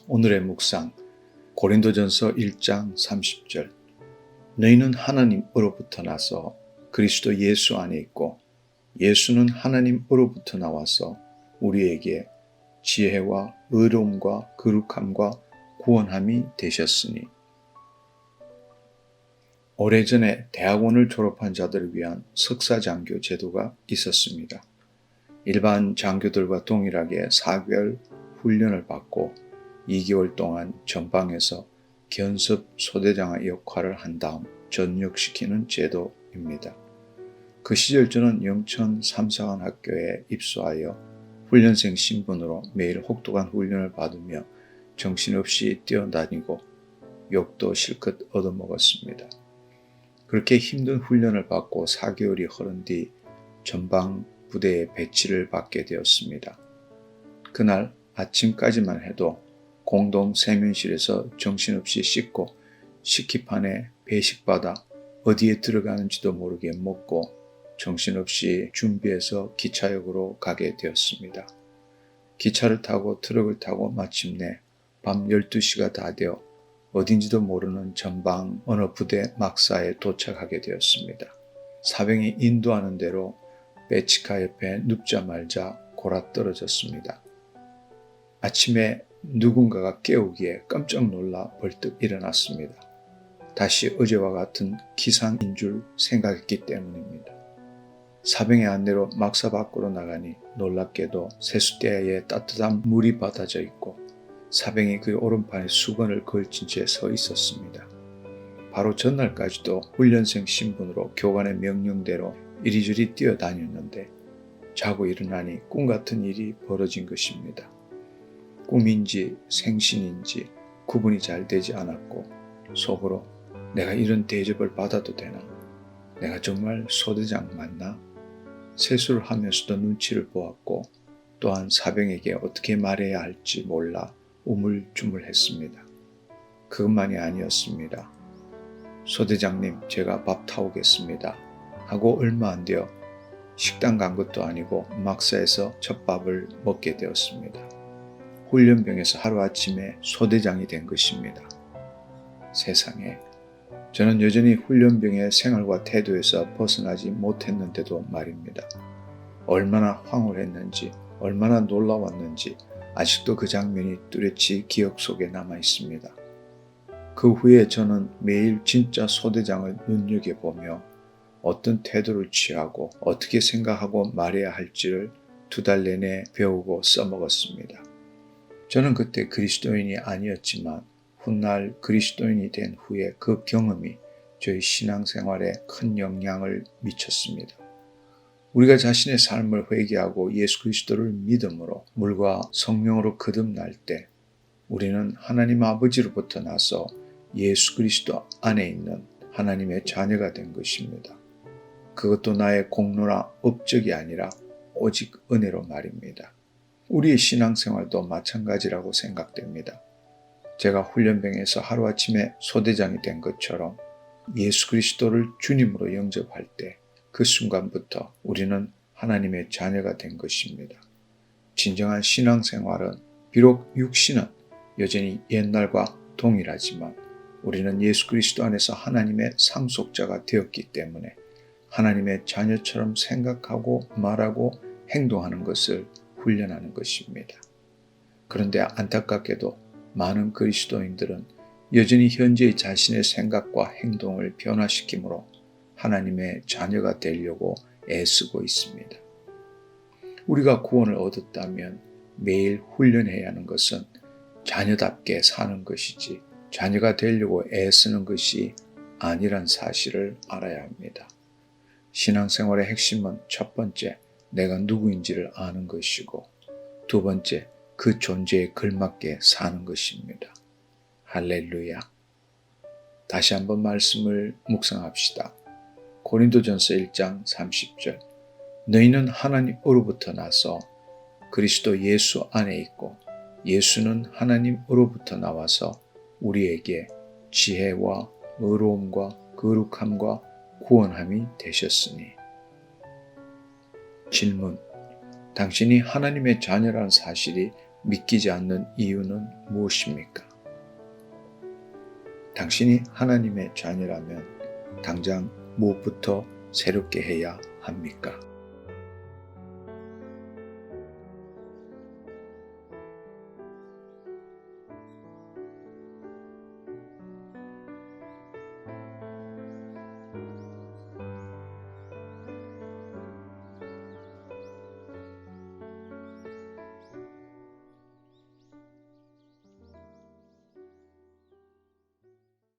오늘의 묵상 고린도전서 1장 30절. 너희는 하나님으로부터 나서 그리스도 예수 안에 있고 예수는 하나님으로부터 나와서 우리에게 지혜와 의로움과 거룩함과 구원함이 되셨으니. 오래전에 대학원을 졸업한 자들을 위한 석사장교 제도가 있었습니다. 일반 장교들과 동일하게 4개월 훈련을 받고 2개월 동안 전방에서 견습 소대장의 역할을 한 다음 전역시키는 제도입니다. 그 시절 저는 영천 삼사관학교에 입소하여 훈련생 신분으로 매일 혹독한 훈련을 받으며 정신없이 뛰어다니고 욕도 실컷 얻어먹었습니다. 그렇게 힘든 훈련을 받고 4개월이 흐른 뒤 전방 부대에 배치를 받게 되었습니다. 그날 아침까지만 해도 공동 세면실에서 정신없이 씻고 식기판에 배식받아 어디에 들어가는지도 모르게 먹고 정신없이 준비해서 기차역으로 가게 되었습니다. 기차를 타고 트럭을 타고 마침내 밤 12시가 다 되어 어딘지도 모르는 전방 어느 부대 막사에 도착하게 되었습니다. 사병이 인도하는 대로 배치카 옆에 눕자마자 골아떨어졌습니다. 아침에 누군가가 깨우기에 깜짝 놀라 벌떡 일어났습니다. 다시 어제와 같은 기상인 줄 생각했기 때문입니다. 사병의 안내로 막사 밖으로 나가니 놀랍게도 세숫대야에 따뜻한 물이 받아져 있고 사병이 그 오른팔에 수건을 걸친 채 서 있었습니다. 바로 전날까지도 훈련생 신분으로 교관의 명령대로 이리저리 뛰어다녔는데 자고 일어나니 꿈 같은 일이 벌어진 것입니다. 꿈인지 생신인지 구분이 잘 되지 않았고 속으로 내가 이런 대접을 받아도 되나? 내가 정말 소대장 맞나? 세수를 하면서도 눈치를 보았고 또한 사병에게 어떻게 말해야 할지 몰라 우물쭈물했습니다. 그것만이 아니었습니다. 소대장님, 제가 밥 타오겠습니다 하고 얼마 안 되어 식당 간 것도 아니고 막사에서 첫 밥을 먹게 되었습니다. 훈련병에서 하루아침에 소대장이 된 것입니다. 세상에, 저는 여전히 훈련병의 생활과 태도에서 벗어나지 못했는데도 말입니다. 얼마나 황홀했는지, 얼마나 놀라웠는지 아직도 그 장면이 뚜렷이 기억 속에 남아 있습니다. 그 후에 저는 매일 진짜 소대장을 눈여겨보며 어떤 태도를 취하고 어떻게 생각하고 말해야 할지를 2달 내내 배우고 써먹었습니다. 저는 그때 그리스도인이 아니었지만 훗날 그리스도인이 된 후에 그 경험이 저희 신앙생활에 큰 영향을 미쳤습니다. 우리가 자신의 삶을 회개하고 예수 그리스도를 믿음으로 물과 성령으로 거듭날 때 우리는 하나님 아버지로부터 나서 예수 그리스도 안에 있는 하나님의 자녀가 된 것입니다. 그것도 나의 공로나 업적이 아니라 오직 은혜로 말입니다. 우리의 신앙생활도 마찬가지라고 생각됩니다. 제가 훈련병에서 하루아침에 소대장이 된 것처럼 예수 그리스도를 주님으로 영접할 때 그 순간부터 우리는 하나님의 자녀가 된 것입니다. 진정한 신앙생활은 비록 육신은 여전히 옛날과 동일하지만 우리는 예수 그리스도 안에서 하나님의 상속자가 되었기 때문에 하나님의 자녀처럼 생각하고 말하고 행동하는 것을 훈련하는 것입니다. 그런데 안타깝게도 많은 그리스도인들은 여전히 현재의 자신의 생각과 행동을 변화시키므로 하나님의 자녀가 되려고 애쓰고 있습니다. 우리가 구원을 얻었다면 매일 훈련해야 하는 것은 자녀답게 사는 것이지 자녀가 되려고 애쓰는 것이 아니란 사실을 알아야 합니다. 신앙생활의 핵심은 첫 번째, 내가 누구인지를 아는 것이고 두 번째, 그 존재에 걸맞게 사는 것입니다. 할렐루야. 다시 한번 말씀을 묵상합시다. 고린도전서 1장 30절. 너희는 하나님으로부터 나서 그리스도 예수 안에 있고 예수는 하나님으로부터 나와서 우리에게 지혜와 의로움과 거룩함과 구원함이 되셨으니. 질문. 당신이 하나님의 자녀라는 사실이 믿기지 않는 이유는 무엇입니까? 당신이 하나님의 자녀라면 당장 무엇부터 새롭게 해야 합니까?